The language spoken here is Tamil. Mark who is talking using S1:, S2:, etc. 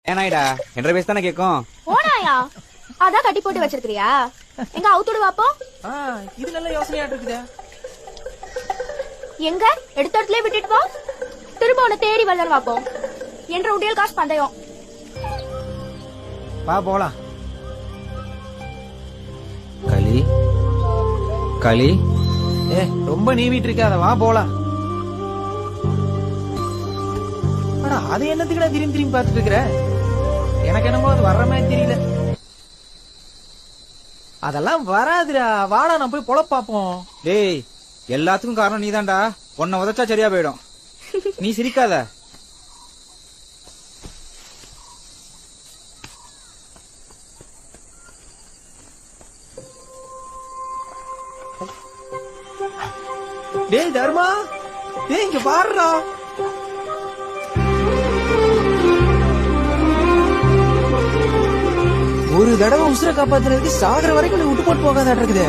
S1: ஏனாயிடா என்ற வயசு தானே கேக்கும்.
S2: போனாயா அதான் கட்டி போட்டு வச்சிருக்கிறியா? எங்க அவுத்துடு வாப்போம்.
S3: இது நல்ல யோசனையா இருக்குதே.
S2: எங்க எடுத்த இடத்துல விட்டுட்டு போ. திரும்ப உன்னை தேடி வரலாம் வாப்போம். என்ற உண்டியல் காசு பந்தயம்.
S3: வா போலாம்.
S1: களி களி
S3: ரொம்ப நீவிட்டு இருக்காத, வா போலாம். ஆனா அது என்னத்துக்குடா திரும்பி திரும்பி பாத்துட்டு இருக்கிற? எனக்கு என்னமோ அது வர்ற மாதிரி தெரியல. அதெல்லாம் வராதுடா, வாடா நான் போய் பொழ பாப்போம்.
S1: டேய் எல்லாத்துக்கும் காரணம் நீதான்டா. உன்னை உதச்சா சரியா போயிடும். நீ சிரிக்காத.
S3: டேய் தர்மா, டேய் இங்க பாருடா. ஒரு தடவை உசுர காப்பாத்துறதுக்கு சாகர வரைக்கும் நீ விட்டு போட்டு போகாத இருக்குது.